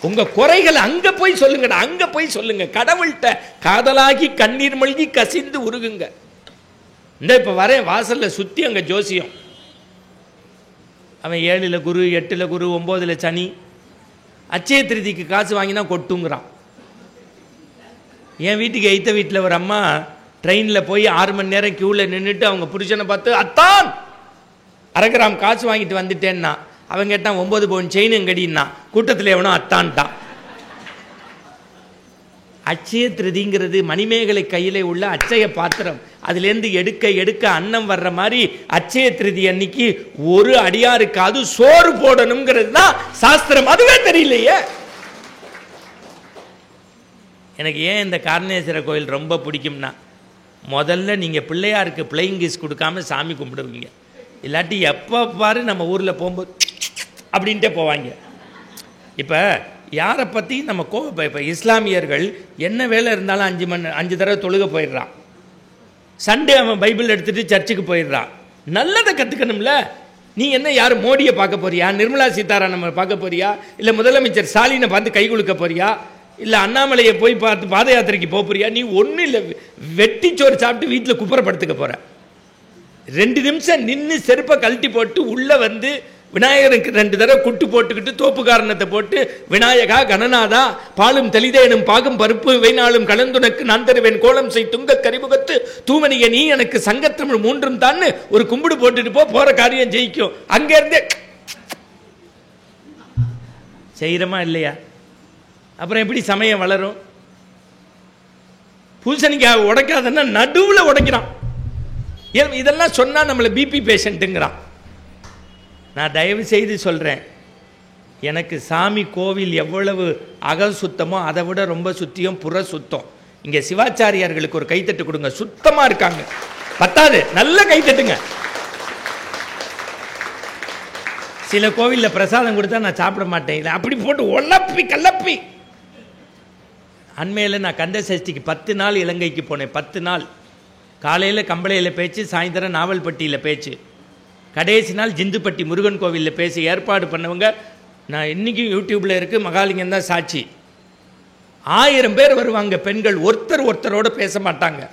A: உங்க குறைகளை அங்க போய் சொல்லுங்க, அங்க போய் சொல்லுங்க. கடவுள்கிட்ட காதலாகி கண்ணீர் மல்கி கசிந்து உருகுங்க. இந்த இப்ப வரேன் வாசல்ல சுத்தி அங்க ஜோசியம், அவன் 7ல் குரு, 8ல் குரு, 9ல் சனி, அச்சய திருதிக்கு காசு வாங்கினா கொட்டுங்கிறான். என் வீட்டுக்கு எய்த்த வீட்டில் ஒரு அம்மா ட்ரெயினில் போய் 6 மணி நேரம் கியூவில் நின்றுட்டு அவங்க புருஷனை பார்த்து, அத்தான் 1/2 கிராம் காசு வாங்கிட்டு வந்துட்டேன்னா. அவன் கேட்டான் 9 பவுன் செயின் எங்கடின்னா. கூட்டத்தில் எவனோ அத்தான்ட்டான். அச்சய திருதிங்கிறது மணிமேகலை கையிலே உள்ள அச்சய பாத்திரம். அதுலேருந்து எடுக்க எடுக்க அன்னம் வர்ற மாதிரி அச்சய திருதி அன்னைக்கு ஒரு அடியாருக்காவது சோறு போடணுங்கிறது தான் சாஸ்திரம். அதுவே தெரியலையே. எனக்கு ஏன் இந்த காரணேஸ்வரர் கோயில் ரொம்ப பிடிக்கும்னா, முதல்ல நீங்கள் பிள்ளையாருக்கு பிளைங் கிஸ் கொடுக்காம சாமி கும்பிடுவீங்க. இல்லாட்டி எப்போ பாரு நம்ம ஊரில் போகும்போது அப்படின்ட்டே போவாங்க. இப்போ யாரை பற்றி நம்ம இப்போ இஸ்லாமியர்கள் என்ன வேலை இருந்தாலும் 5 தடவை தொழுக போயிடுறான். சண்டே அவன் பைபிள் எடுத்துகிட்டு சர்ச்சுக்கு போயிடுறான். நல்லதை கற்றுக்கணும்ல. நீ என்ன யார் மோடியை பார்க்க போறியா, நிர்மலா சீதாராமனை பார்க்க போறியா, இல்லை முதலமைச்சர் ஸ்டாலினை பார்த்து கை குலுக்க போறியா, இல்லை அண்ணாமலையை போய் பார்த்து பாத யாத்திரைக்கு போறியா? நீ ஒன்றும் இல்லை, வெட்டிச்சோறு சாப்பிட்டு வீட்டில் குப்பரப்படுத்துக்க போற. 2 நிமிஷம் நின்று செருப்பை கழட்டி போட்டு உள்ளே வந்து விநாயகருக்கு 2 தடவை குட்டு போட்டுக்கிட்டு தோப்பு காரணத்தை போட்டு, விநாயகா கணநாதா பாலும் தெளிதேனும் பாகும் பருப்பு வைநாளும் கலந்துனக்கு நான் தருவேன் கோலம் செய் துங்க கரிமுகத்து தூமணிய நீ எனக்கு சங்கத்தமிழ் 3 தான் ஒரு கும்பிடு போட்டுட்டு போற காரியம் ஜெயிக்கும். அங்க இருந்தே செய்யறமா இல்லையா? அப்புறம் எப்படி சமயம் வளரும்? பூசணிக்காய் உடைக்காதன்னா நடுவில் உடைக்கிறான். இதெல்லாம் சொன்னா நம்மளை பிபி பேஷண்ட்டுங்கிறான். நான் தயவு செய்து சொல்றேன், எனக்கு சாமி கோவில் எவ்வளவு அக சுத்தமோ அதை விட ரொம்ப சுத்தியம் புற சுத்தம். இங்க சிவாச்சாரியார்களுக்கு ஒரு கைத்தட்டு கொடுங்க, சுத்தமா இருக்காங்க. பத்தாது, நல்ல கைத்தட்டுங்க. சில கோவிலில் பிரசாதம் கொடுத்தா நான் சாப்பிட மாட்டேன், இல்லை அப்படி போட்டு ஒல்லப்பி கல்லப்பி. அண்மையில் நான் கந்த சஷ்டிக்கு 10 நாள் இலங்கைக்கு போனேன். 10 நாள் காலையில் கம்பளையில் பேச்சு, சாயந்தரம் நாவல்பட்டியில் பேச்சு, கடைசி நாள் ஜிந்துப்பட்டி முருகன் கோவிலில் பேசி ஏற்பாடு பண்ணவங்க நான் இன்றைக்கும் யூடியூப்பில் இருக்குது, மகாலிங்கம் தான் சாட்சி. 1000 பேர் வருவாங்க பெண்கள், ஒருத்தரோட பேச மாட்டாங்க.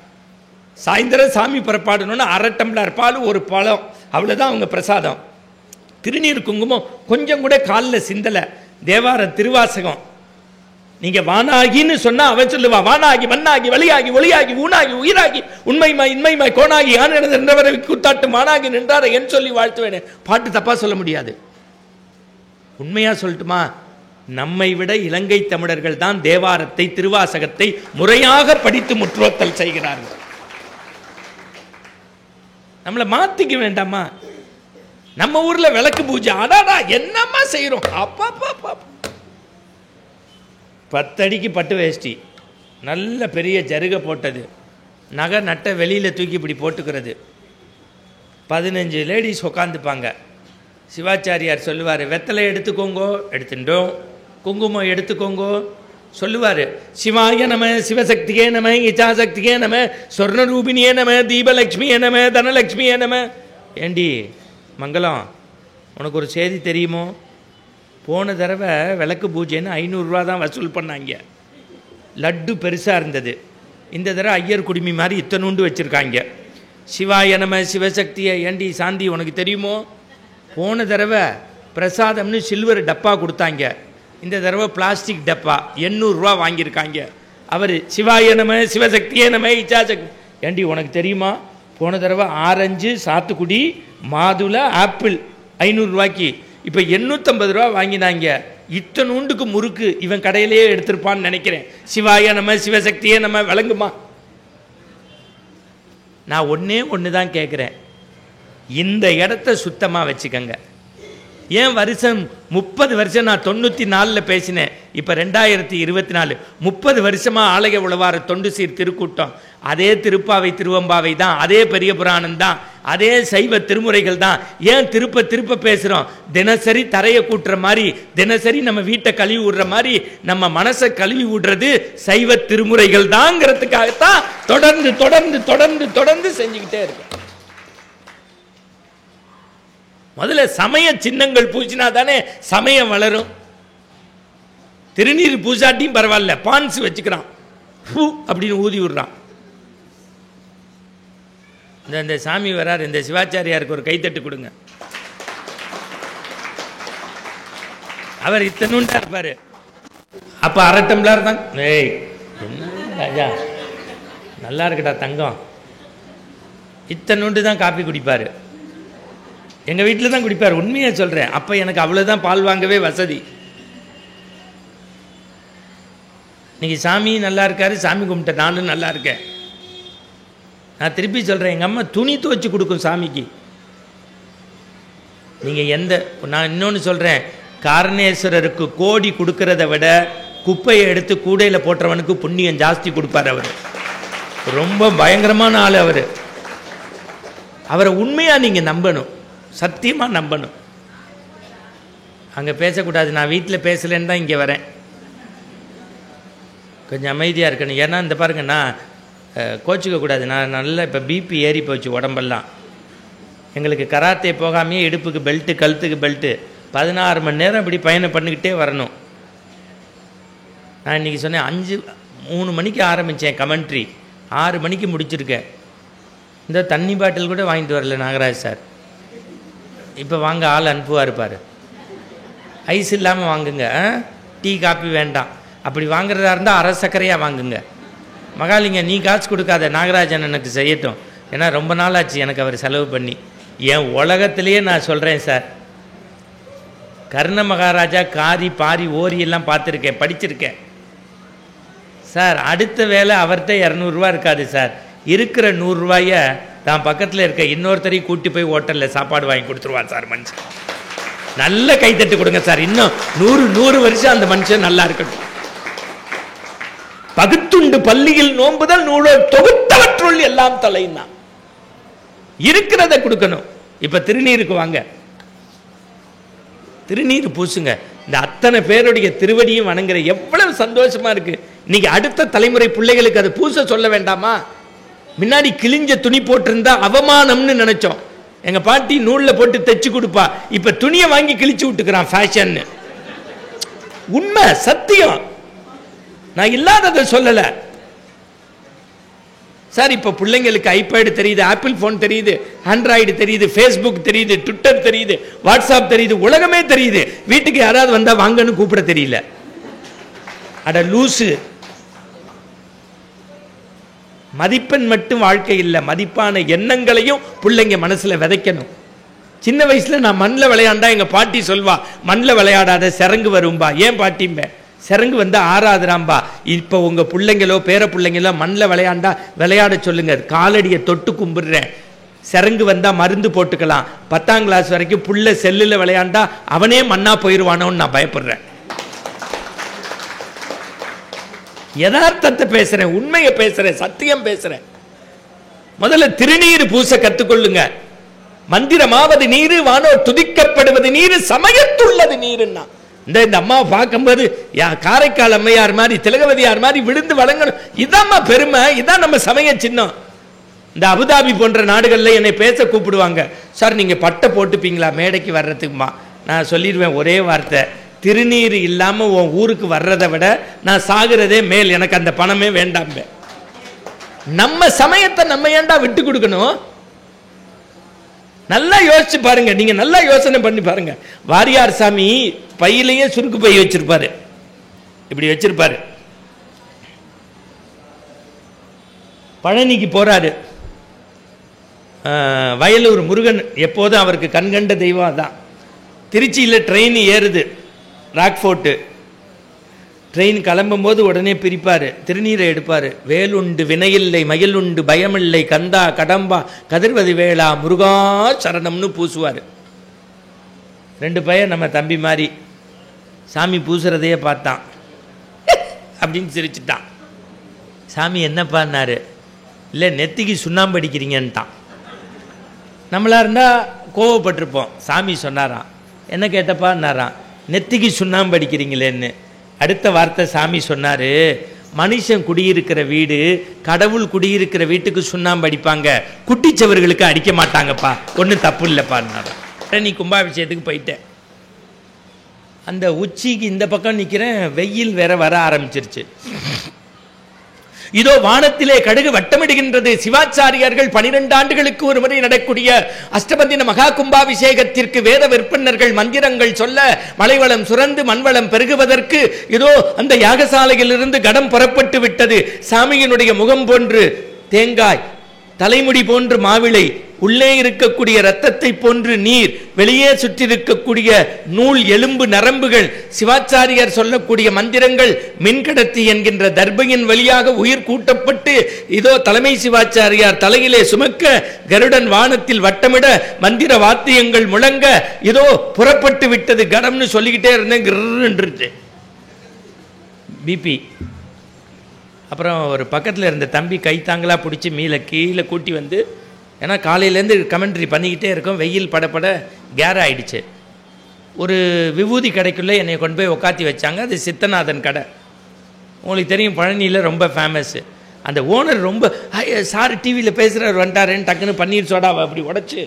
A: சாயந்தரம் சாமி புறப்பாடணுன்னு 1/2 டம்ளர் பால், ஒரு பழம், அவ்வளோதான் அவங்க பிரசாதம். திருநீர் குங்குமம் கொஞ்சம் கூட காலில் சிந்தலை. தேவார திருவாசகம் நீங்க வானாகின்னு சொன்னா அவன் சொல்லுவா, வானாகி மண்ணாகி வழியாகி ஒளியாகி ஊனாகி உயிராகி உண்மைமாய் இன்மைமாய் கோனாகி ஆனது என்றவரை கூத்தாட்டு மானாகி நின்றார என் சொல்லி வாழ்த்துவேனே. பாட்டு தப்பா சொல்ல முடியாது. உண்மையா சொல்லட்டுமா, நம்மை விட இலங்கை தமிழர்கள் தான் தேவாரத்தை திருவாசகத்தை முறையாக படித்து முற்றோத்தல் செய்கிறார்கள். நம்மளை மாத்திக்க வேண்டாமா? நம்ம ஊர்ல விளக்கு பூஜை அடாடா என்னம்மா செய்யறோம். அப்பா 10 அடிக்கு பட்டு வேஷ்டி, நல்ல பெரிய ஜருகை போட்டது, நகை நட்டை வெளியில் தூக்கி இப்படி போட்டுக்கிறது, 15 லேடிஸ் உட்காந்துப்பாங்க. சிவாச்சாரியார் சொல்லுவார், வெத்தலை எடுத்துக்கோங்கோ, எடுத்துட்டோம். குங்குமம் எடுத்துக்கோங்கோ சொல்லுவார். சிவாய நம, சிவசக்தியே நம, இச்சாசக்தியே நம, சொர்ணரூபிணியே நம, தீபலக்ஷ்மியே நம, தனலக்ஷ்மியே நம. ஏண்டி மங்களம், உனக்கு ஒரு செய்தி தெரியுமோ? போன தடவை விளக்கு பூஜைன்னு 500 ரூபா தான் வசூல் பண்ணாங்க. லட்டு பெருசாக இருந்தது. இந்த தடவை ஐயர் குடுமி மாதிரி இத்தனூண்டு வச்சுருக்காங்க. சிவாய நம, சிவசக்தியை. ஏண்டி சாந்தி உனக்கு தெரியுமோ? போன தடவை பிரசாதம்னு சில்வர் டப்பா கொடுத்தாங்க, இந்த தடவை பிளாஸ்டிக் டப்பா 800 ரூபா வாங்கியிருக்காங்க. அவர் சிவாய நம, சிவசக்தியே நம, இச்சாசக்தி. ஏண்டி உனக்கு தெரியுமா? போன தடவை ஆரஞ்சு, சாத்துக்குடி, மாதுளை, ஆப்பிள் 500 ரூபாய்க்கு, இப்போ 850 ரூபா வாங்கினாங்க. இத்தனூண்டுக்கு முறுக்கு இவன் கடையிலேயே எடுத்திருப்பான்னு நினைக்கிறேன். சிவாய நம்ம, சிவசக்தியே நம்ம. விளங்குமா? நான் ஒன்று தான் கேட்குறேன், இந்த இடத்த சுத்தமாக வச்சுக்கங்க. ஏன் வருஷம் 30 வருஷம், நான் 94 பேசினேன், இப்போ 2024, 30 வருஷமாக ஆலய உழவார தொண்டு சீர் திருக்கூட்டம். அதே திருப்பாவை திருவம்பாவை தான், அதே பெரிய புராணம் தான். அதே சைவ திருமுறைகள் தான். ஏன் திருப்ப திருப்ப பேசுகிறோம்? தினசரி தரையை கூட்டுற மாதிரி, தினசரி நம்ம வீட்டை கழுவி விடுற மாதிரி நம்ம மனசை கழுவி விடுறது சைவ திருமுறைகள் தாங்கிறதுக்காகத்தான் தொடர்ந்து தொடர்ந்து தொடர்ந்து தொடர்ந்து செஞ்சுக்கிட்டே இருக்கோம். முதல்ல சமய சின்னங்கள் பூசினா தானே சமயம் வளரும். திருநீர் பூசாட்டியும் பரவாயில்ல, பான்ஸ் வச்சுக்கிறான், அப்படின்னு ஊதி விடுறான். இந்த சாமி வரார், இந்த சிவாச்சாரியாருக்கு ஒரு கைத்தட்டு கொடுங்க. அவர் இத்தனுண்டா இருப்பாரு. அப்ப அரை டம்ளர் தான். ஏய் என்ன ராஜா, நல்லா இருக்குடா தங்கம். இத்தனுண்டு தான் காப்பி குடிப்பாரு. எங்கள் வீட்டில் தான் குடிப்பார். உண்மையாக சொல்கிறேன். அப்போ எனக்கு அவ்வளோதான் பால் வாங்கவே வசதி. இன்னைக்கு சாமி நல்லா இருக்காரு, சாமி கும்பிட்ட நானும் நல்லா இருக்கேன். நான் திருப்பி சொல்கிறேன், எங்கள் அம்மா துணி துவச்சி கொடுக்கும் சாமிக்கு. நீங்கள் நான் இன்னொன்று சொல்கிறேன், காரணேஸ்வரருக்கு கோடி கொடுக்கறத விட குப்பையை எடுத்து கூடையில் போட்டவனுக்கு புண்ணியம் ஜாஸ்தி கொடுப்பார். அவர் ரொம்ப பயங்கரமான ஆள். அவரை உண்மையாக நீங்கள் நம்பணும், சத்தியமாக நம்பணும். அங்கே பேசக்கூடாது, நான் வீட்டில் பேசலேன்னு தான் இங்கே வரேன். கொஞ்சம் அமைதியாக இருக்கணும். ஏன்னா இந்த பாருங்க, நான் கோச்சிக்கக்கூடாது. நான் நல்லா இப்போ பிபி ஏறி போச்சு உடம்பெல்லாம். எங்களுக்கு கராத்தே போகாமையே இடுப்புக்கு பெல்ட்டு, கழுத்துக்கு பெல்ட்டு, 16 மணி நேரம் இப்படி பயணம் பண்ணிக்கிட்டே வரணும். நான் இன்றைக்கி சொன்னேன் 3 மணிக்கு ஆரம்பித்தேன் கமெண்ட்ரி, 6 மணிக்கு முடிச்சிருக்கேன். இந்த தண்ணி பாட்டில் கூட வாங்கிட்டு வரல நாகராஜ் சார். இப்போ வாங்க, ஆள் அனுப்புவார் பாரு. ஐஸ் இல்லாமல் வாங்குங்க, டீ காப்பி வேண்டாம். அப்படி வாங்குறதா இருந்தால் அரை சர்க்கரையாக வாங்குங்க. மகாலிங்க நீ காசு கொடுக்காத, நாகராஜன் எனக்கு செய்யட்டும். ஏன்னா ரொம்ப நாள் ஆச்சு எனக்கு அவர் செலவு பண்ணி. என் உலகத்திலேயே நான் சொல்கிறேன் சார், கர்ண மகாராஜா, காரி பாரி ஓரி எல்லாம் பார்த்துருக்கேன், படிச்சிருக்கேன் சார். அடுத்த வேலை அவர்கிட்ட 200 ரூபா இருக்காது சார். இருக்கிற 100 ரூபாயை தான் பக்கத்தில் இருக்க இன்னொருத்தரையும் கூட்டி போய் ஹோட்டலில் சாப்பாடு வாங்கி கொடுத்துருவான் சார் மனுஷன். நல்ல கைத்தட்டு கொடுங்க சார். இன்னும் 100 வருஷம் அந்த மனுஷன் நல்லா இருக்கட்டும். பகுத்துண்டு பள்ளியில் நோம்புதல் நூலோர் தொகுத்தவற்றுள் எல்லாம் தலைன்னா இருக்கிறத கொடுக்கணும். இப்ப திருநீருக்கு வாங்க, திருநீர் பூசுங்க. இந்த அத்தனை பேருடைய திருவடியும் வணங்குற எவ்வளவு சந்தோஷமா இருக்கு. இன்னைக்கு அடுத்த தலைமுறை பிள்ளைகளுக்கு அதை பூச சொல்ல வேண்டாமா? முன்னாடி கிழிஞ்ச துணி போட்டிருந்தா அவமானம்னு நினைச்சோம். எங்க பாட்டி நூல்ல போட்டு தைச்சு கொடுப்பா. இப்ப துணியை வாங்கி கிழிச்சு விட்டுக்கிறான் ஃபேஷன். உண்மை, சத்தியம், நான் இல்லாததை சொல்லல சார். இப்ப பிள்ளைங்களுக்கு ஐபேடு தெரியுது, ஆப்பிள் போன் தெரியுது, ஆண்ட்ராய்டு தெரியுது, ஃபேஸ்புக் தெரியுது, ட்விட்டர் தெரியுது, வாட்ஸ்அப் தெரியுது, உலகமே தெரியுது. வீட்டுக்கு யாராவது வந்தா வாங்கன்னு கூப்பிட தெரியல. அட லூசு. மதிப்பெண் மட்டும் வாழ்க்கை இல்லை, மதிப்பான எண்ணங்களையும் பிள்ளைங்க மனசுல விதைக்கணும். சின்ன வயசுல நான் மண்ணில் விளையாண்டா எங்க பாட்டி சொல்வா, மண்ணில் விளையாடாத சரங்கு வரும்பா. ஏன் பாட்டிம்ப? சரங்கு வந்து ஆறாதுராம்பா. இப்போ உங்க பிள்ளைங்களோ பேர பிள்ளைங்களோ மண்ணில் விளையாண்டா விளையாட சொல்லுங்க, காலடியை தொட்டு கும்பிடுறேன். சரங்கு வந்தா மருந்து போட்டுக்கலாம். 10ஆம் கிளாஸ் வரைக்கும் புள்ள செல்லுல விளையாண்டா அவனே மண்ணா போயிடுவானோன்னு நான் பயப்படுறேன். யதார்த்தத்தை பேசுறேன், உண்மையை பேசுறேன், சத்தியம் பேசுறேன். முதல்ல திருநீர் பூச கத்துக்கொள்ளுங்க. மந்திரமாவது நீரு, வானோர் துதிக்கப்படுவது நீரு, சமயத்துள்ளது நீருன்னா. இந்த அம்மாவை பார்க்கும்போது காரைக்கால் அம்மையார் மாதிரி, திலகவதியார் மாதிரி விழுந்து வழங்கணும். இதான் பெருமை, இதான் நம்ம சமய சின்னம். இந்த அபுதாபி போன்ற நாடுகளில் என்னை பேச கூப்பிடுவாங்க. சார் நீங்க பட்டை போட்டுப்பீங்களா மேடைக்கு வர்றதுக்குமா? நான் சொல்லிடுவேன் ஒரே வார்த்தை, திருநீர் இல்லாம உன் ஊருக்கு வர்றதை விட நான் சாகிறதே மேல், எனக்கு அந்த பணமே வேண்டாம். நம்ம சமயத்தை நம்ம ஏண்டா விட்டு கொடுக்கணும்? நல்லா யோசிச்சு பாருங்க, நீங்க நல்லா யோசனை பண்ணி பாருங்க. வாரியார் சாமி பையிலேயே சுருக்கு பை வச்சிருப்பாரு, இப்படி வச்சிருப்பாரு. பழனிக்கு போறாரு. வயலூர் முருகன் எப்போதும் அவருக்கு கண்கண்ட தெய்வம் தான். திருச்சியில் ட்ரெயின் ஏறுது, ராக்ஃபோர்ட்டு ட்ரெயின் கிளம்பும் போது உடனே பிரிப்பார், திருநீரை எடுப்பார். வேலுண்டு வினையில்லை மயிலுண்டு பயமில்லை கந்தா கடம்பா கதிர்வது வேளா முருகா சரணம்னு பூசுவார். 2 பையன் நம்ம தம்பி மாதிரி சாமி பூசுறதையே பார்த்தான், அப்படின்னு சிரிச்சுட்டான். சாமி என்னப்பான்னாரு, இல்லை நெத்திக்கு சுண்ணாம்பு அடிக்கிறீங்கன்ட்டான். நம்மளா இருந்தால் கோவப்பட்டிருப்போம். சாமி சொன்னாராம், என்ன கேட்டப்பான்னாராம், நெத்திக்கு சுண்ணாம்பு அடிக்கிறீங்களேன்னு. அடுத்த வார்த்தை சாமி சொன்னார், மனுஷன் குடியிருக்கிற வீடு, கடவுள் குடியிருக்கிற வீட்டுக்கு சுண்ணாம்பு அடிப்பாங்க, குட்டிச்சவர்களுக்கு அடிக்க மாட்டாங்கப்பா, ஒன்றும் தப்பு இல்லைப்பான்னாராம். நீ கும்பாபிஷேகத்துக்கு போயிட்டேன். அந்த உச்சிக்கு இந்த பக்கம் நிற்கிறேன், வெயில் வேற வர ஆரம்பிச்சிருச்சு. இதோ வானத்திலே கடுகு வட்டமிடுகின்றது. சிவாச்சாரியார்கள் 12 ஆண்டுகளுக்கு ஒரு முறை நடக்கூடிய அஷ்டபந்தின மகா கும்பாபிஷேகத்திற்கு வேத விற்பனர்கள் மந்திரங்கள் சொல்ல மலைவளம் சுரந்து மண்வளம் பெருகுவதற்கு இதோ அந்த யாகசாலையிலிருந்து கடம் புறப்பட்டு விட்டது. சாமியினுடைய முகம் போன்று தேங்காய், தலைமுடி போன்று மாவிளை, உள்ளே இருக்கக்கூடிய இரத்தத்தை போன்று நீர், வெளியே சுற்றிருக்கக்கூடிய நூல், எலும்பு, நரம்புகள், சிவாச்சாரியார் சொல்லக்கூடிய மந்திரங்கள், மின்கடத்தி என்கின்ற தர்பையின் வழியாக உயிர் கூட்டப்பட்டு இதோ தலைமை சிவாச்சாரியார் தலையிலே சுமக்க, கருடன் வானத்தில் வட்டமிட, மந்திர வாத்தியங்கள் முழங்க இதோ புறப்பட்டு விட்டது. கடம்னு சொல்லிக்கிட்டே இருந்தேன், கிருன்றுச்சு பிபி. அப்புறம் ஒரு பக்கத்தில் இருந்த தம்பி கைத்தாங்களாக பிடிச்சி மீள கீழே கூட்டி வந்து, ஏன்னா காலையிலேருந்து கமெண்ட்ரி பண்ணிக்கிட்டே இருக்கோம், வெயில் படப்பட கேர் ஆகிடுச்சு. ஒரு விபூதி கடைக்குள்ளே என்னை கொண்டு போய் உட்காத்தி வச்சாங்க. அது சித்தநாதன் கடை, உங்களுக்கு தெரியும், பழனியில் ரொம்ப ஃபேமஸ்ஸு. அந்த ஓனர் ரொம்ப சார் டிவியில் பேசுகிறவர் வந்துட்டாருன்னு டக்குன்னு பன்னீர் சோடாவை அப்படி உடச்சி,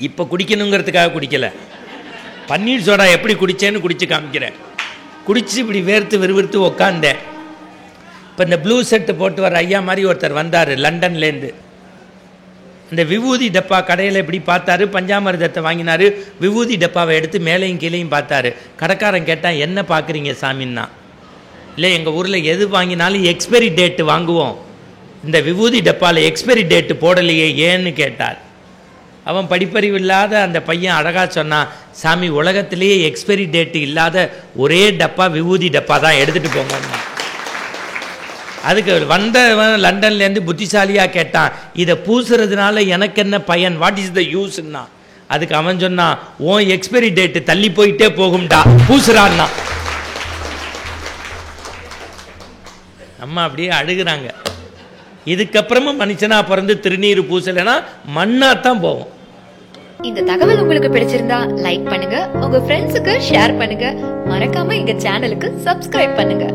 A: இப்போ குடிக்கணுங்கிறதுக்காக குடிக்கலை, பன்னீர் சோடா எப்படி குடித்தேன்னு குடித்து காமிக்கிறேன். குடித்து இப்படி வேர்த்து விறுவிறுத்து உக்காந்தேன். இப்போ இந்த ப்ளூ செட்டு போட்டு வர ஐயா மாதிரி ஒருத்தர் வந்தார் லண்டன்லேருந்து. இந்த விபூதி டப்பா கடையில் இப்படி பார்த்தாரு, பஞ்சாமிர்தத்தை வாங்கினார், விபூதி டப்பாவை எடுத்து மேலேயும் கீழேயும் பார்த்தாரு. கடைக்காரன் கேட்டான், என்ன பார்க்குறீங்க சாமின்னா. இல்லை, எங்கள் ஊரில் எது வாங்கினாலும் எக்ஸ்பைரி டேட்டு வாங்குவோம், இந்த விபூதி டப்பாவில் எக்ஸ்பைரி டேட்டு போடலையே ஏன்னு கேட்டார். அவன் படிப்பறிவு இல்லாத அந்த பையன் அழகாக சொன்னான், சாமி உலகத்திலேயே எக்ஸ்பைரி டேட்டு இல்லாத ஒரே டப்பா விபூதி டப்பா தான், எடுத்துகிட்டு போங்க. அதுக்கு வந்தவன் லண்டன்லேருந்து புத்திசாலியாக கேட்டான், இதை பூசுறதுனால எனக்கு என்ன பயன், வாட் இஸ் த யூஸ்ன்னா. அதுக்கு அவன் சொன்னான், ஓன் எக்ஸ்பைரி டேட்டு தள்ளி போயிட்டே போகும்டா, பூசுறான்னா. அம்மா அப்படியே அழுகுறாங்க. இதுக்கப்புறமும் மனுஷனா பிறந்து திருநீர் பூசலைன்னா மண்ணா தான் போவோம்.
B: இந்த தகவல் உங்களுக்கு பிடிச்சிருந்தா லைக் பண்ணுங்க, உங்க ஃப்ரெண்ட்ஸுக்கு ஷேர் பண்ணுங்க, மறக்காம எங்க சேனலுக்கு சப்ஸ்கிரைப் பண்ணுங்க.